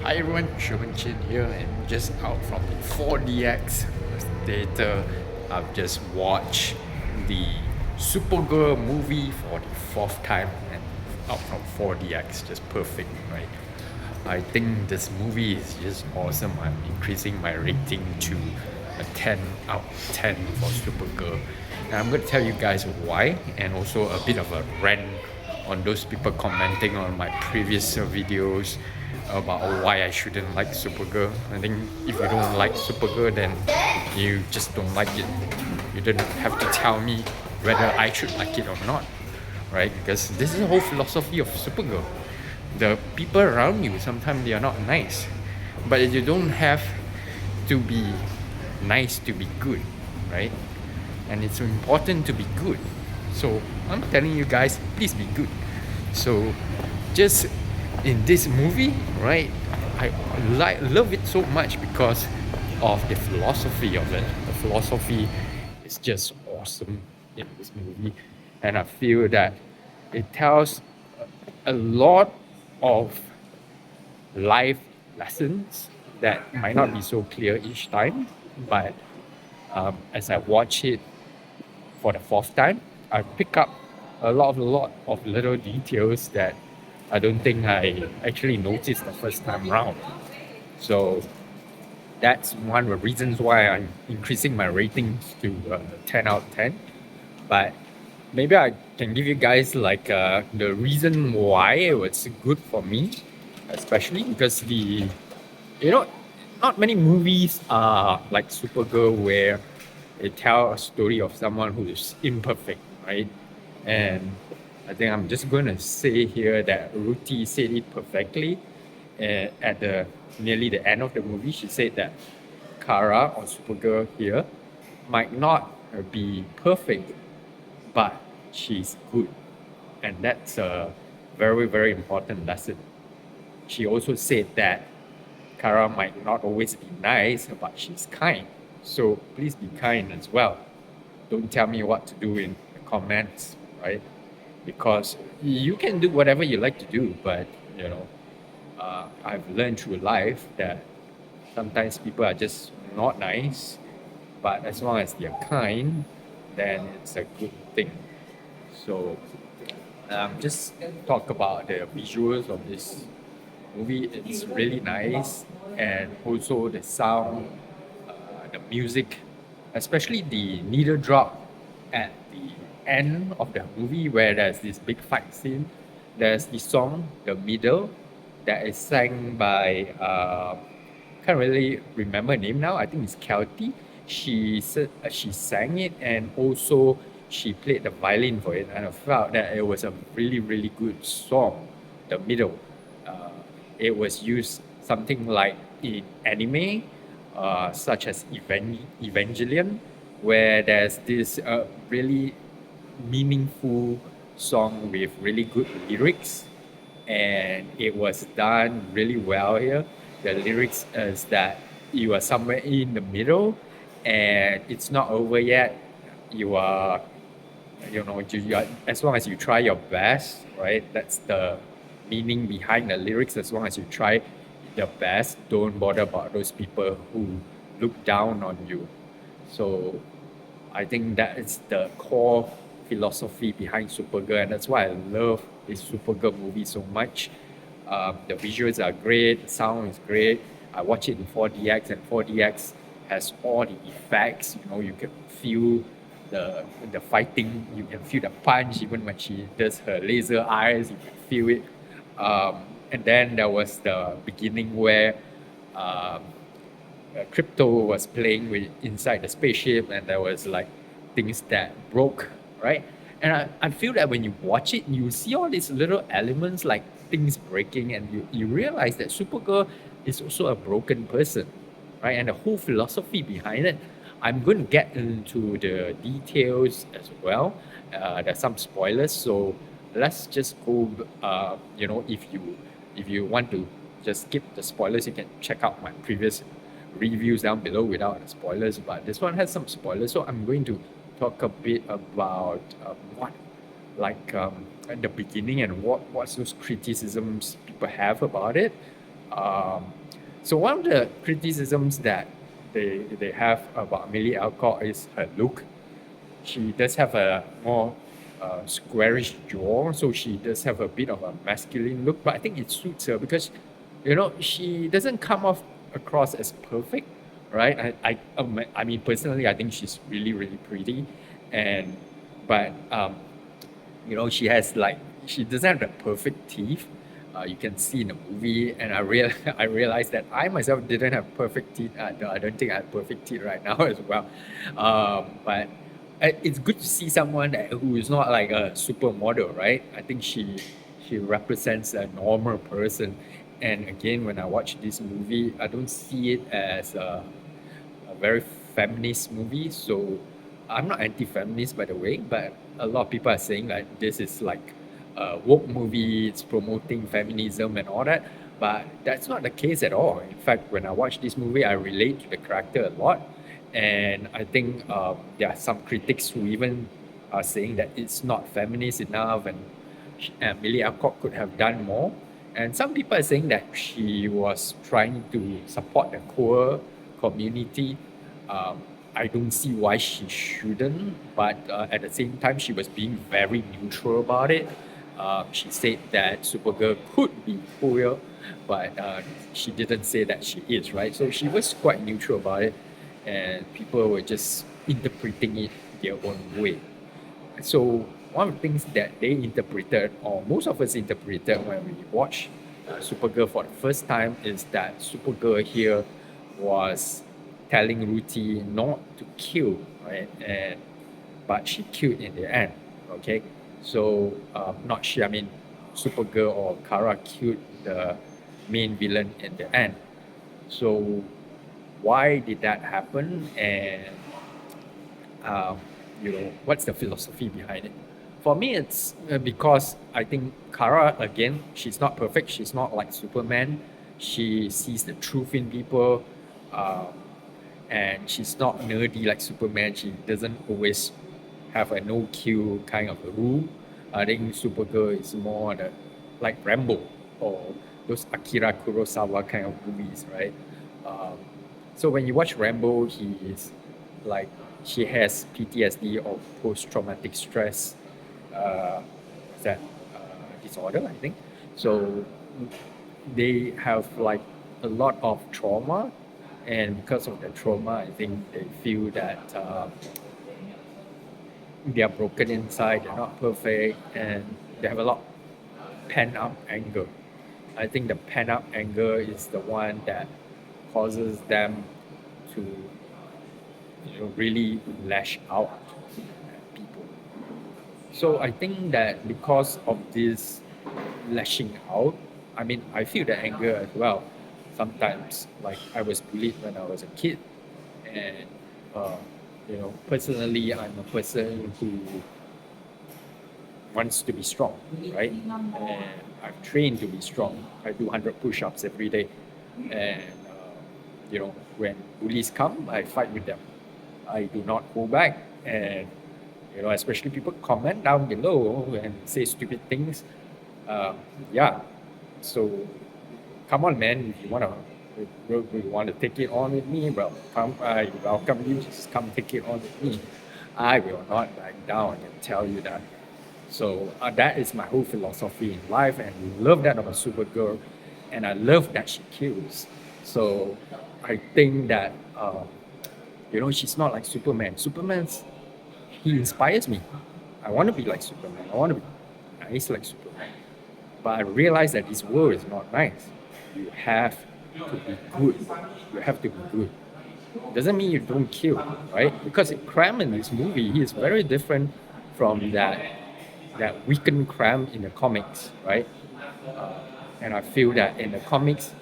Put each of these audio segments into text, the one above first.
Hi everyone, Sherman Chin here, and just out from the 4DX theater. I've just watched the Supergirl movie for the fourth time and out from 4DX, just perfect, right? I think this movie is just awesome. I'm increasing my rating to a 10 out of 10 for Supergirl. And I'm going to tell you guys why, and also a bit of a rant on those people commenting on my previous videos about why I shouldn't like Supergirl. I think if you don't like Supergirl, then you just don't like it. You don't have to tell me whether I should like it or not, right? Because this is the whole philosophy of Supergirl. The people around you, sometimes they are not nice, but you don't have to be nice to be good, right? And it's important to be good. So I'm telling you guys, please be good. So just in this movie, right, I love it so much because of the philosophy of it. The philosophy is just awesome in this movie, and I feel that it tells a lot of life lessons that might not be so clear each time, but as I watch it for the fourth time, I pick up a lot of little details that I don't think I actually noticed the first time round. So that's one of the reasons why I'm increasing my ratings to 10 out of 10. But maybe I can give you guys like the reason why it was good for me, especially because you know, not many movies are like Supergirl where they tell a story of someone who is imperfect, right? And I think I'm just going to say here that Ruthie said it perfectly. At the nearly the end of the movie, she said that Kara or Supergirl here might not be perfect, but she's good. And that's a very, very important lesson. She also said that Kara might not always be nice, but she's kind. So please be kind as well. Don't tell me what to do in the comments, right? Because you can do whatever you like to do, but I've learned through life that sometimes people are just not nice, but as long as they're kind, then it's a good thing. So just talk about the visuals of this movie. It's really nice, and also the sound, the music, especially the needle drop at the end of the movie where there's this big fight scene. There's the song, the middle, that is sang by can't really remember her name now. I think it's Kelty. She sang it, and also she played the violin for it, and I felt that it was a really, really good song. The middle, uh, it was used something like in anime, such as Evangelion, where there's this really meaningful song with really good lyrics, and it was done really well here. The lyrics is that you are somewhere in the middle, and it's not over yet. You are, you are, as long as you try your best, right? That's the meaning behind the lyrics. As long as you try your best, don't bother about those people who look down on you. So I think that is the core philosophy behind Supergirl, and that's why I love this Supergirl movie so much. The visuals are great, the sound is great. I watch it in 4DX, and 4DX has all the effects. You can feel the fighting, you can feel the punch, even when she does her laser eyes, you can feel it. And then there was the beginning where um, Crypto was playing with inside the spaceship, and there was like things that broke, right? And I feel that when you watch it, you see all these little elements like things breaking, and you realize that Supergirl is also a broken person, right? And the whole philosophy behind it. I'm going to get into the details as well. There's some spoilers, so let's just go. If you want to just skip the spoilers, you can check out my previous reviews down below without the spoilers. But this one has some spoilers, so I'm going to talk a bit about what, like at the beginning, and what's those criticisms people have about it. Um, so one of the criticisms that they have about Millie Alcock is her look. She does have a more squarish jaw, so she does have a bit of a masculine look. But I think it suits her because, she doesn't come off across as perfect, right? I mean, personally, I think she's really, really pretty, and but she has like she doesn't have the perfect teeth. You can see in the movie, and I realized that I myself didn't have perfect teeth. I don't think I have perfect teeth right now as well. But it's good to see someone who is not like a supermodel, right? I think she represents a normal person. And again, when I watch this movie, I don't see it as a very feminist movie. So I'm not anti-feminist, by the way, but a lot of people are saying like this is like a woke movie, it's promoting feminism and all that. But that's not the case at all. In fact, when I watch this movie, I relate to the character a lot. And I think there are some critics who even are saying that it's not feminist enough and Millie Alcock could have done more. And some people are saying that she was trying to support the queer community. I don't see why she shouldn't, but at the same time, she was being very neutral about it. She said that Supergirl could be queer, but she didn't say that she is, right? So she was quite neutral about it, and people were just interpreting it their own way. So one of the things that they interpreted, or most of us interpreted when we watched Supergirl for the first time, is that Supergirl here was telling Ruthie not to kill, right? But she killed in the end. Okay, so not she. I mean, Supergirl or Kara killed the main villain in the end. So why did that happen? And what's the philosophy behind it? For me, it's because I think Kara, again, she's not perfect. She's not like Superman. She sees the truth in people, um, and she's not nerdy like Superman. She doesn't always have a no kill kind of a rule. I think Supergirl is more like Rambo or those Akira Kurosawa kind of movies, right? Um, so when you watch Rambo, he is like she has PTSD or post traumatic stress uh, that disorder, I think. So they have like a lot of trauma, and because of the trauma, I think they feel that they are broken inside, they're not perfect, and they have a lot of pent up anger. I think the pent up anger is the one that causes them to really lash out at people. So I think that because of this lashing out, I mean, I feel the anger as well. Sometimes, like I was bullied when I was a kid, and personally, I'm a person who wants to be strong, right? And I've trained to be strong. I do 100 push-ups every day, and when bullies come, I fight with them. I do not hold back, and especially people comment down below and say stupid things. Uh, yeah, so come on, man. If you want to take it on with me, well, come. I welcome you. Just come take it on with me. I will not back down and tell you that. So that is my whole philosophy in life, and I love that about Supergirl, and I love that she kills. So I think that she's not like Superman. He inspires me. I want to be like Superman. I want to be nice like Superman. But I realize that this world is not nice. You have to be good. You have to be good. Doesn't mean you don't kill, right? Because Creme in this movie, he is very different from that weakened Creme in the comics, right? Uh, and I feel that in the comics,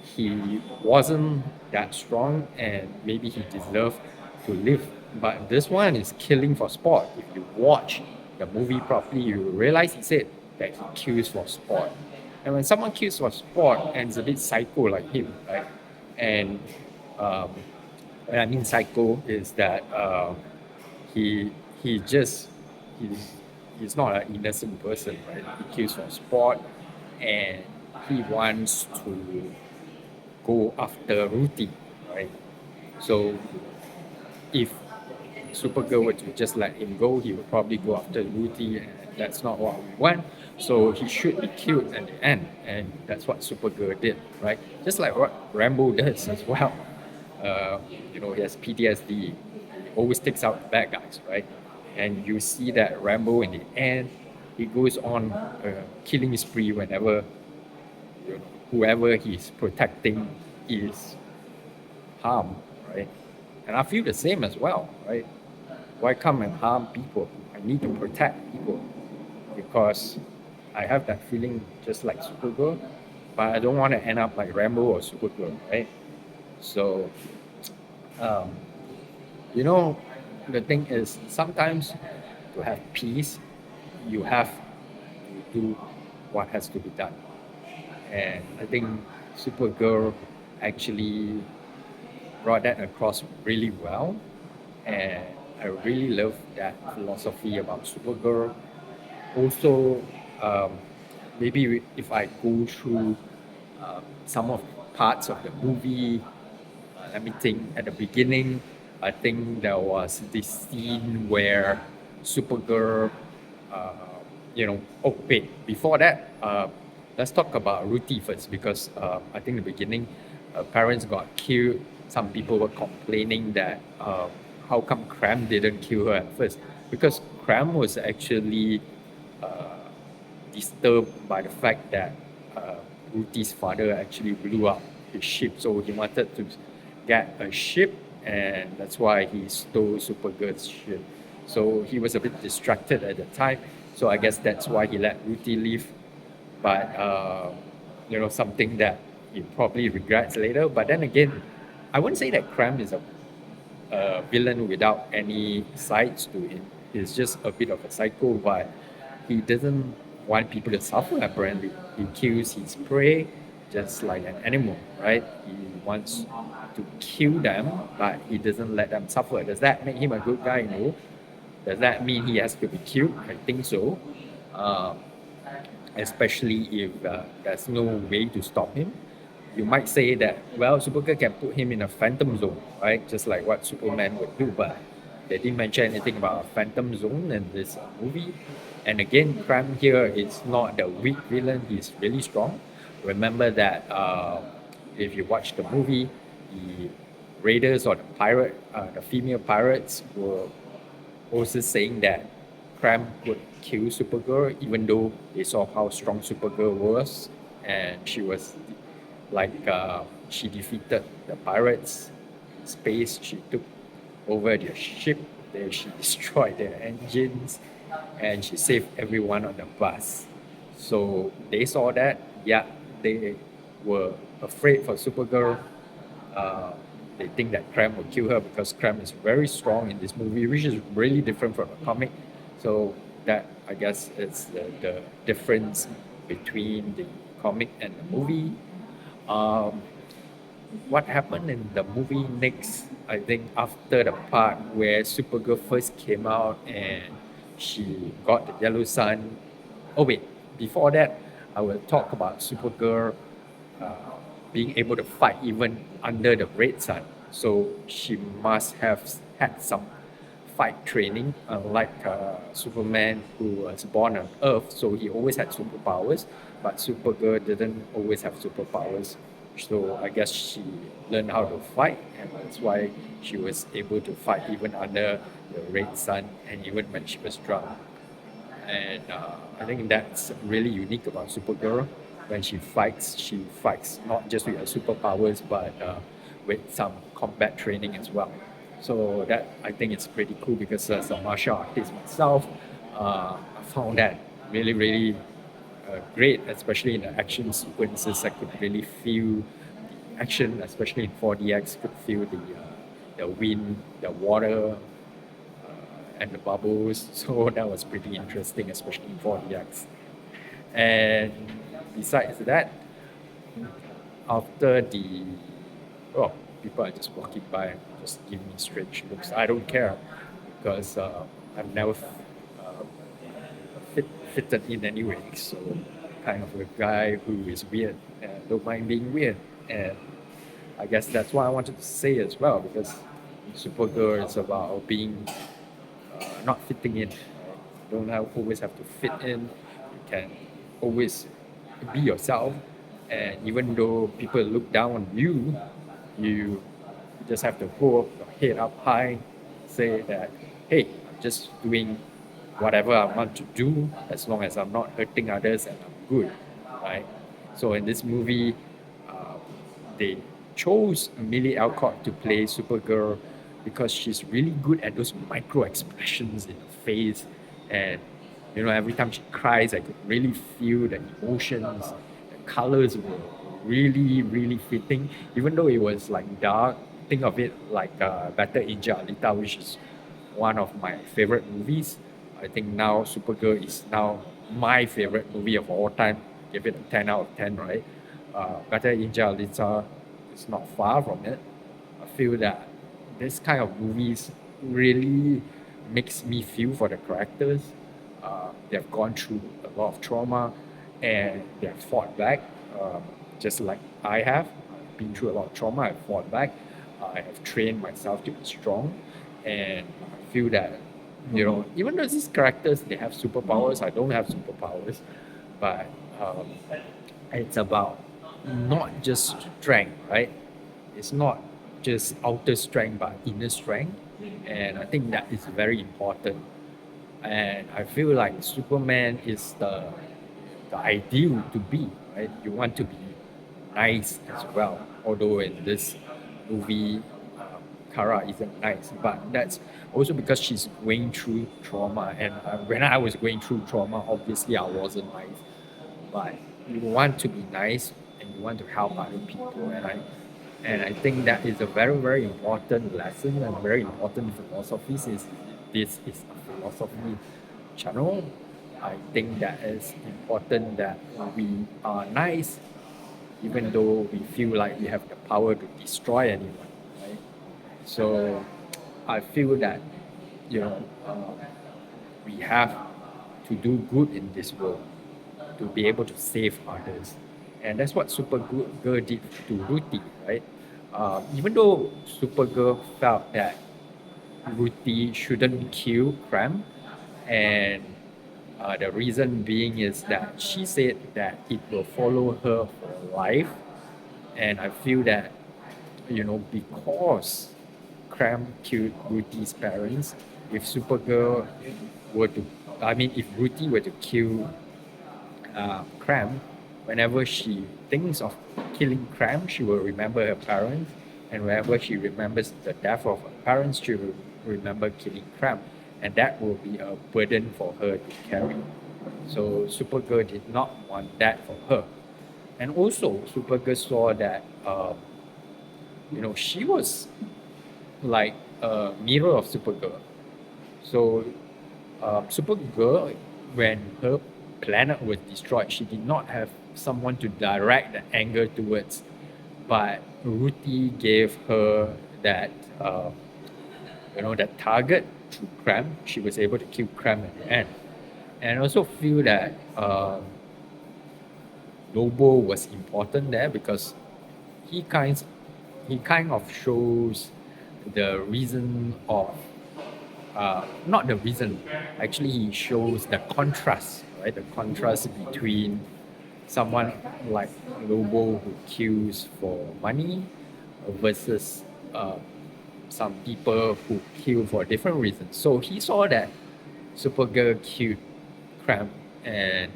he wasn't that strong and maybe he deserved to live. But this one is killing for sport. If you watch the movie properly, you realize he said that he kills for sport. And when someone kills for sport and is a bit psycho like him, right? And um, when I mean psycho is that he he just he's he's not an innocent person, right? He kills for sport and he wants to go after Ruthie, right? So if Supergirl were to just let him go, he would probably go after Ruthie, and that's not what we want. So he should be killed at the end, and that's what Supergirl did, right? Just like what Rambo does as well. Uh, he has PTSD. He always takes out the bad guys, right? And you see that Rambo in the end, he goes on a killing spree whenever whoever he's protecting is harmed, right? And I feel the same as well, right? Why come and harm people? I need to protect people because I have that feeling just like Supergirl, but I don't want to end up like Rambo or Supergirl, right? So, um, you know, the thing is sometimes to have peace, you have to do what has to be done. And I think Supergirl actually brought that across really well. And I really love that philosophy about Supergirl. Also, um, maybe if I go through some of parts of the movie, let me think. At the beginning, I think there was this scene where Supergirl, uh, wait, before that, let's talk about Ruthie first because I think in the beginning, parents got killed. Some people were complaining that how come Creme didn't kill her at first because Creme was actually uh, disturbed by the fact that Ruthie's father actually blew up his ship. So he wanted to get a ship, and that's why he stole Supergirl's ship. So he was a bit distracted at the time. So I guess that's why he let Ruthie leave. But something that he probably regrets later. But then again, I wouldn't say that Creme is a villain without any sides to him. He's just a bit of a psycho, but he doesn't want people to suffer apparently. He kills his prey just like an animal, right? He wants to kill them, but he doesn't let them suffer. Does that make him a good guy? No. Does that mean he has to be killed? I think so. Um, Especially if there's no way to stop him. You might say that, well, Supergirl can put him in a phantom zone, right? Just like what Superman would do, but they didn't mention anything about a phantom zone in this movie. And again, Crime here is not the weak villain, he's really strong. Remember that if you watch the movie, the raiders or the female pirates were also saying that Creme would kill Supergirl, even though they saw how strong Supergirl was, and she was like she defeated the pirates in space. She took over their ship. She destroyed their engines, and she saved everyone on the bus. So they saw that. Yeah, they were afraid for Supergirl. Uh, they think that Creme will kill her because Creme is very strong in this movie, which is really different from the comic. So that I guess is the difference between the comic and the movie. Um, what happened in the movie next, I think after the part where Supergirl first came out and she got the yellow sun. Oh wait, before that, I will talk about Supergirl uh, being able to fight even under the red sun. So she must have had some fight training, unlike Superman, who was born on Earth, so he always had superpowers. But Supergirl didn't always have superpowers. So I guess she learned how to fight, and that's why she was able to fight even under the red sun and even when she was drunk. And I think that's really unique about Supergirl. When she fights not just with her superpowers, but with some combat training as well. So that I think it's pretty cool because as a martial artist myself, I found that really, really great, especially in the action sequences. I could really feel the action, especially in 4DX, could feel the wind, the water, and the bubbles. So that was pretty interesting, especially in 4DX. And besides that, after the oh, people are just walking by and just giving me strange looks. I don't care because I've never fitted in anyway. So kind of a guy who is weird and don't mind being weird. And I guess that's what I wanted to say as well, because Supergirl is about being not fitting in. Right? You don't always have to fit in. You can always be yourself, and even though people look down on you, you just have to hold your head up high, say that, hey, I'm just doing whatever I want to do as long as I'm not hurting others and I'm good, right? So in this movie, uh, they chose Millie Alcock to play Supergirl because she's really good at those micro expressions in her face, and every time she cries, I could really feel the emotions. The colors were really, really fitting, even though it was like dark. Think of it like Better Angel Alita, which is one of my favorite movies. I think now Supergirl is now my favorite movie of all time. Give it a 10 out of 10, right? Better Angel Alita is not far from it. I feel that this kind of movies really makes me feel for the characters. They've gone through a lot of trauma and they've fought back, just like I have. I've been through a lot of trauma, I've fought back. I have trained myself to be strong, and I feel that, even though these characters, they have superpowers, I don't have superpowers, but um, it's about not just strength, right? It's not just outer strength, but inner strength. And I think that is very important. And I feel like Superman is the ideal to be, right? You want to be nice as well. Although in this movie, Kara isn't nice, but that's also because she's going through trauma. And when I was going through trauma, obviously I wasn't nice. But you want to be nice and you want to help other people, and I think that is a very, very important lesson and very important philosophy, since this is a philosophy channel. I think that it's important that we are nice even though we feel like we have the power to destroy anyone, right? So I feel that you know uh, we have to do good in this world to be able to save others. And that's what Supergirl did to Ruthie, right? Even though Supergirl felt that Ruthie shouldn't kill Creme, and the reason being is that she said that it will follow her for life. And I feel that, because Creme killed Ruthie's parents, if Supergirl were to, I mean, if Ruthie were to kill Creme, whenever she thinks of killing Creme, she will remember her parents, and whenever she remembers the death of her parents, she will remember killing Creme, and that will be a burden for her to carry. So Supergirl did not want that for her, and also Supergirl saw that she was like a mirror of Supergirl. So Supergirl, when her planet was destroyed, she did not have someone to direct the anger towards, but Ruthie gave her that that target through Creme. She was able to kill Creme at the end, and I also feel that Lobo was important there because he kind he kind of shows the reason of not the reason. Actually, he shows the contrast, right? The contrast between someone like Lobo who kills for money versus some people who kill for different reasons. So he saw that Supergirl killed Creme, and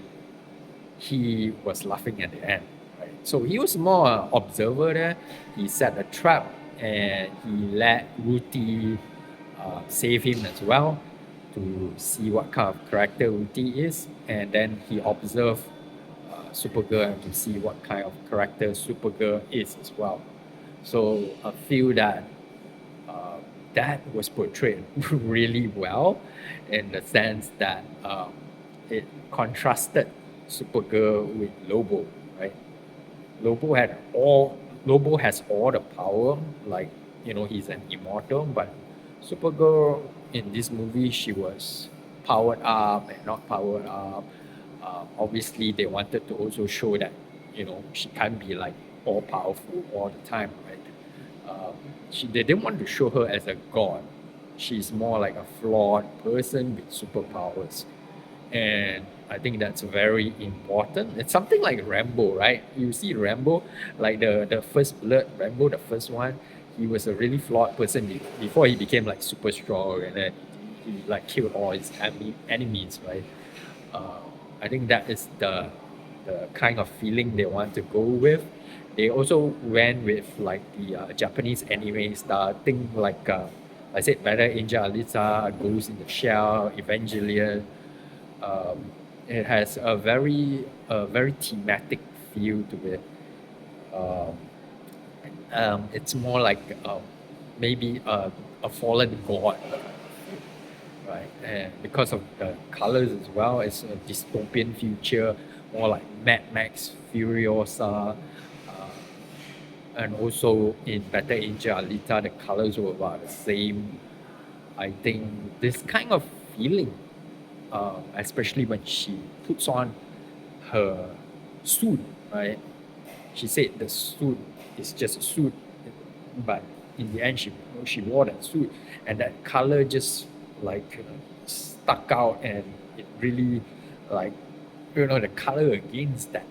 he was laughing at the end. Right? So he was more an observer there. He set a trap and he let Ruthie save him as well to see what kind of character Ruthie is. And then he observed Supergirl to see what kind of character Supergirl is as well. So I feel that that was portrayed really well in the sense that it contrasted Supergirl with Lobo, right? Lobo had all Lobo has all the power, like he's an immortal, but Supergirl in this movie she was powered up and not powered up. Obviously, they wanted to also show that she can't be like all powerful all the time, right? they didn't want to show her as a god. She's more like a flawed person with superpowers. And I think that's very important. It's something like Rambo, right? You see Rambo, like the first blood, Rambo, the first one, he was a really flawed person before he became like super strong, and then he like killed all his enemies, right? Uh, I think that is the kind of feeling they want to go with. They also went with like the Japanese anime style thing, like I said, Better Angel Alita, Ghost in the Shell, Evangelion. It has a very thematic feel to it. Um, it's more like maybe a fallen god, right? And because of the colors as well, it's a dystopian future, more like Mad Max Furiosa. Uh, and also in Better Angel Alita, the colors were about the same. I think this kind of feeling, especially when she puts on her suit, right? She said the suit is just a suit, but in the end, she wore that suit, and that color just like stuck out, and it really like the color against that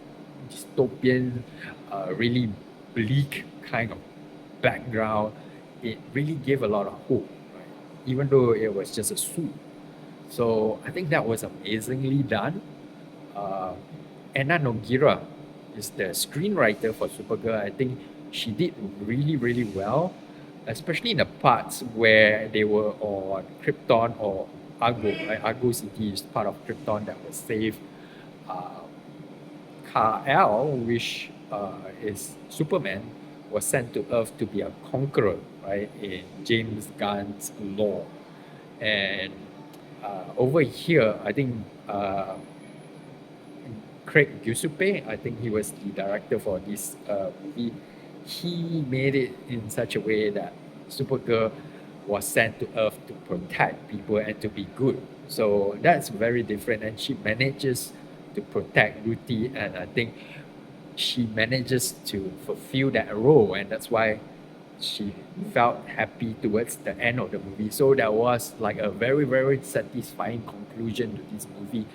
dystopian, really bleak kind of background. It really gave a lot of hope, right? Even though it was just a suit. So I think that was amazingly done. Uh, Anna Noguera is the screenwriter for Supergirl. I think she did really, really well, especially in the parts where they were on Krypton or Argo. Right? Argo City is part of Krypton that was saved. Uh, Kal, which is Superman, was sent to Earth to be a conqueror, right, in James Gunn's law. And over here, I think Craig Giuseppe, I think he was the director for this movie. He made it in such a way that Supergirl was sent to Earth to protect people and to be good. So that's very different, and she manages to protect Ruthie, and I think she manages to fulfill that role, and that's why she felt happy towards the end of the movie. So that was like a very, very satisfying conclusion to this movie.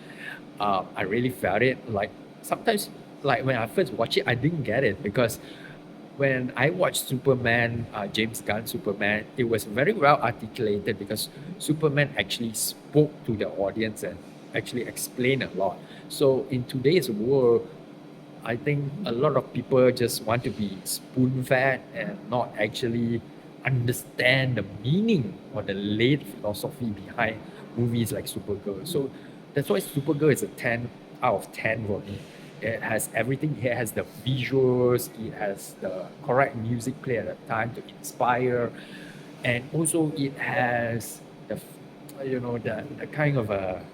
I really felt it. Like sometimes, like when I first watched it, I didn't get it because when I watched Superman, James Gunn Superman, it was very well articulated because Superman actually spoke to the audience and actually explained a lot. So in today's world, I think a lot of people just want to be spoon fed and not actually understand the meaning or the late philosophy behind movies like Supergirl. So that's why Supergirl is a 10 out of 10 for me. It has everything. It has the visuals, it has the correct music play at the time to inspire, and also it has the kind of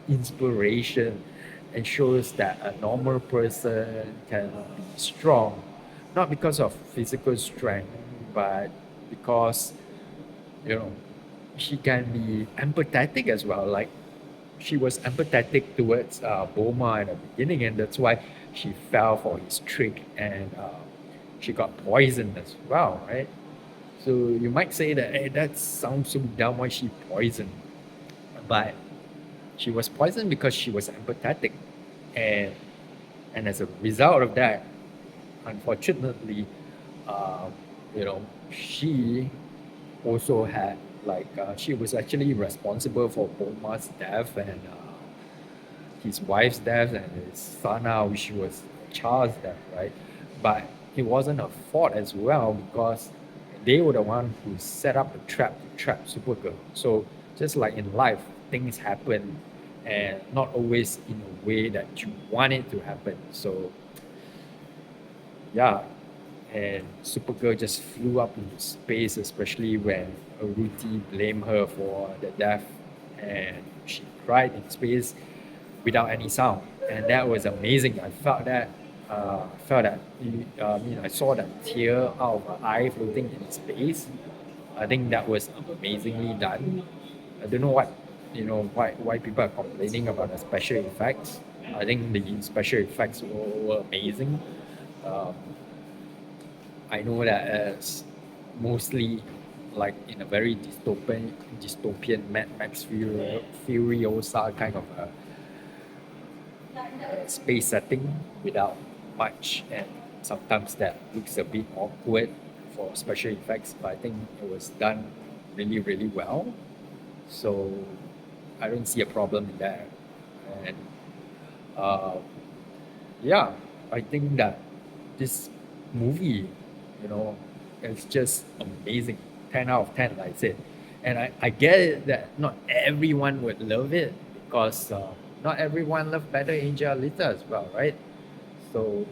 inspiration, and shows that a normal person can be strong, not because of physical strength, but because you know she can be empathetic as well. Like she was empathetic towards Bulma at the beginning, and that's why she fell for his trick, and she got poisoned as well, right? So you might say that, hey, that sounds so dumb. Why she poisoned? But she was poisoned because she was empathetic, and as a result of that, unfortunately, um, she also had she was actually responsible for Bulma's death and his wife's death and his son now, which was Charles' death, right? But it wasn't her fault as well because they were the one who set up the trap to trap Supergirl. So just like in life, things happen and not always in a way that you want it to happen. So yeah, and Supergirl just flew up into space, especially when Ruthie blamed her for the death, and she cried in space without any sound, and that was amazing. I felt that. I saw that tear out of her eye floating in space. I think that was amazingly done. I don't know why people are complaining about the special effects. I think the special effects were amazing. Um, I know that mostly like in a very dystopian Mad Max Furiosa kind of a space setting without much, and sometimes that looks a bit awkward for special effects, but I think it was done really, really well. So I don't see a problem in that. And uh, yeah, I think that this movie, you know, is just amazing. 10 out of 10, like I said. And I get it that not everyone would love it because not everyone loves Better Angel Alita as well, right? So,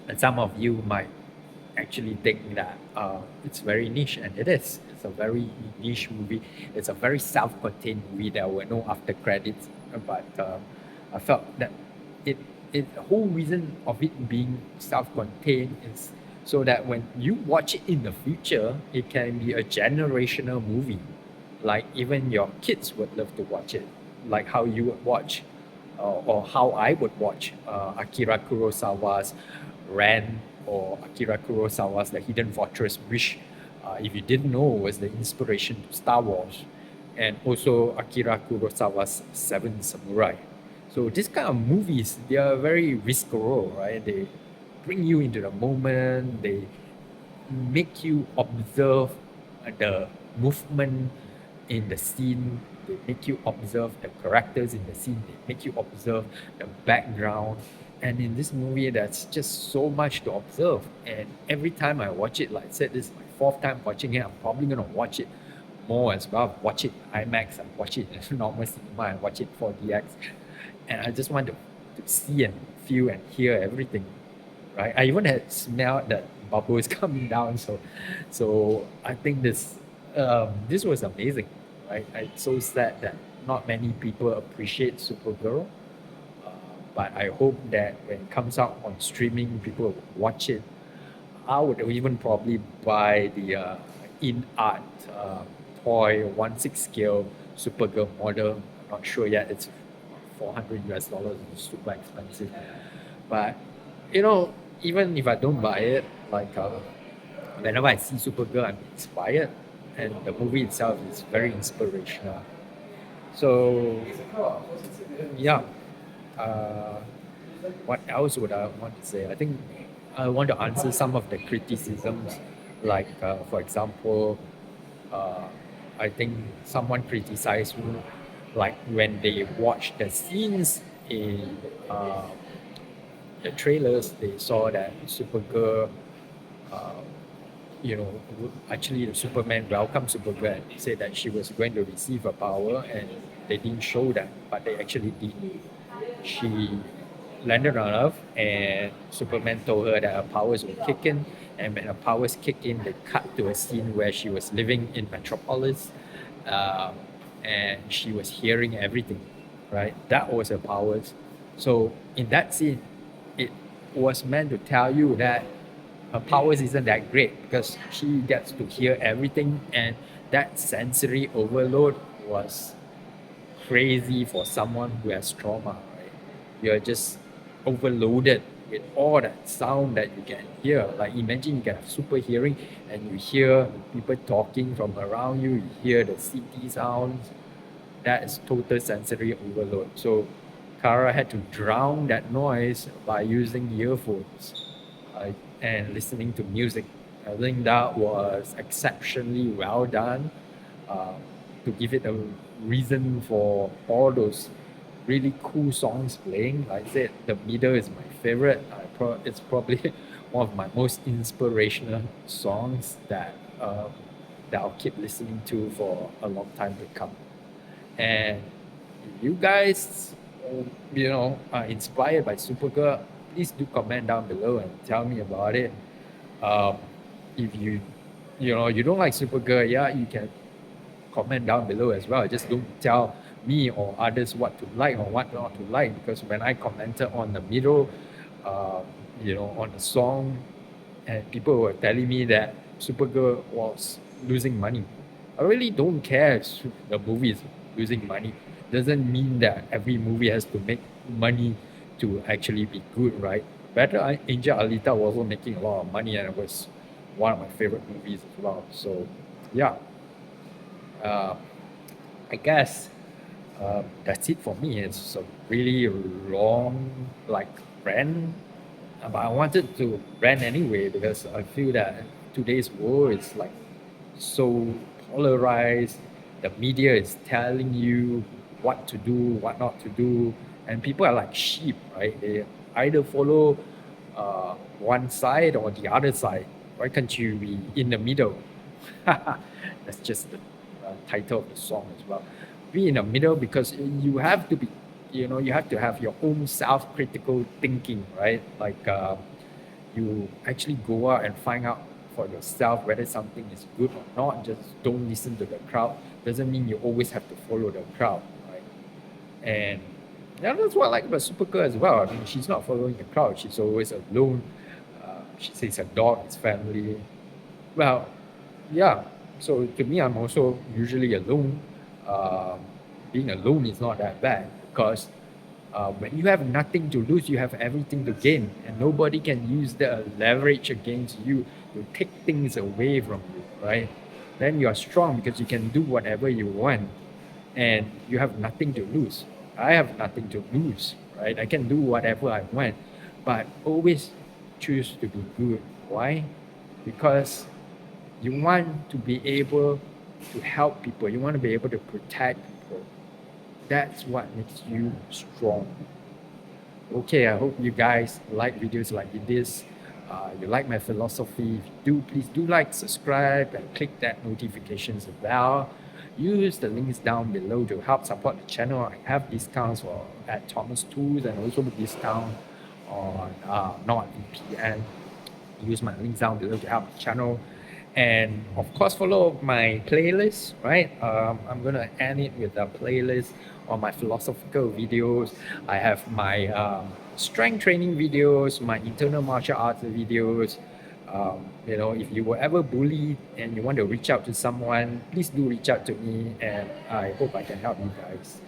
and some of you might actually think that it's very niche, and it is. It's a very niche movie. It's a very self-contained movie. There were no after credits, but I felt that it the whole reason of it being self-contained is so that when you watch it in the future, it can be a generational movie. Like even your kids would love to watch it, like how you would watch, or how I would watch Akira Kurosawa's Rant or Akira Kurosawa's The Hidden Fortress, which, if you didn't know, was the inspiration to Star Wars, and also Akira Kurosawa's Seven Samurai. So this kind of movies, they are very visceral, right? They bring you into the moment. They make you observe the movement in the scene. They make you observe the characters in the scene. They make you observe the background. And in this movie, there's just so much to observe. And every time I watch it, like I said, this is my fourth time watching it. I'm probably gonna watch it more as well. Watch it IMAX. I watch it in normal cinema. I watch it 4DX. And I just want to see and feel and hear everything, right? I even had smelled that bubbles coming down. So I think this was amazing, right? It's so sad that not many people appreciate Supergirl, uh, but I hope that when it comes out on streaming, people will watch it. I would even probably buy the in art toy 1/6 scale Supergirl model. I'm not sure yet. It's $400. It's super expensive. But you know, even if I don't buy it, like whenever I see Supergirl, I'm inspired, and the movie itself is very inspirational. So yeah, uh, what else would I want to say? I think I want to answer some of the criticisms, like for example, uh, I think someone criticized me, like when they watch the scenes in the trailers, they saw that Supergirl, uh, actually the Superman welcomed Supergirl and they said that she was going to receive a power, and they didn't show that, but they actually did. She landed on Earth, and Superman told her that her powers would kick in, and when her powers kicked in, they cut to a scene where she was living in Metropolis, um, and she was hearing everything, right? That was her powers. So in that scene, it was meant to tell you that her powers isn't that great because she gets to hear everything, and that sensory overload was crazy for someone who has trauma, right? You're just overloaded with all that sound that you can hear. Like imagine you can have super hearing and you hear people talking from around you, you hear the city sounds. That is total sensory overload. So Kara had to drown that noise by using earphones, and listening to music. I think that was exceptionally well done, uh, to give it a reason for all those really cool songs playing. Like I said, the middle is my favorite. It's probably one of my most inspirational songs that I'll keep listening to for a long time to come. And if you guys, are inspired by Supergirl, please do comment down below and tell me about it. Um, if you don't like Supergirl, yeah, you can comment down below as well. Just don't tell me or others what to like or what not to like, because when I commented on the middle, uh, on the song, and people were telling me that Supergirl was losing money. I really don't care if the movie is losing money. Doesn't mean that every movie has to make money to actually be good, right? Better Angel Alita was also making a lot of money, and it was one of my favorite movies as well. So, yeah, uh, I guess that's it for me. It's a really long, like, rant, but I wanted to rant anyway because I feel that today's world is like so polarized. The media is telling you what to do, what not to do, and people are like sheep, right? They either follow one side or the other side. Why can't you be in the middle? That's just the title of the song as well. Be in the middle because you have to be, you have to have your own self-critical thinking, right? Like you actually go out and find out for yourself whether something is good or not. Just don't listen to the crowd. Doesn't mean you always have to follow the crowd, right? And yeah, that's what I like about Supergirl as well. I mean, she's not following the crowd. She's always alone. She says her dog is family. Well, yeah. So to me, I'm also usually alone. Um, Being alone is not that bad because when you have nothing to lose, you have everything to gain, and nobody can use the leverage against you to take things away from you, right? Then you are strong because you can do whatever you want, and you have nothing to lose. I have nothing to lose, right? I can do whatever I want, but always choose to be good. Why? Because you want to be able to help people, you want to be able to protect people. That's what makes you strong. Okay, I hope you guys like videos like this. You like my philosophy. If you do, please do like, subscribe, and click that notifications bell. Use the links down below to help support the channel. I have discounts for at Thomas Tools and also discount on NordVPN. Use my links down below to help the channel. And of course, follow my playlist, right? I'm gonna end it with a playlist on my philosophical videos. I have my strength training videos, my internal martial arts videos. If you were ever bullied and you want to reach out to someone, please do reach out to me, and I hope I can help you guys.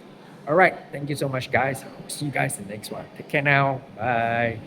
All right, thank you so much, guys. I'll see you guys in the next one. Take care now. Bye.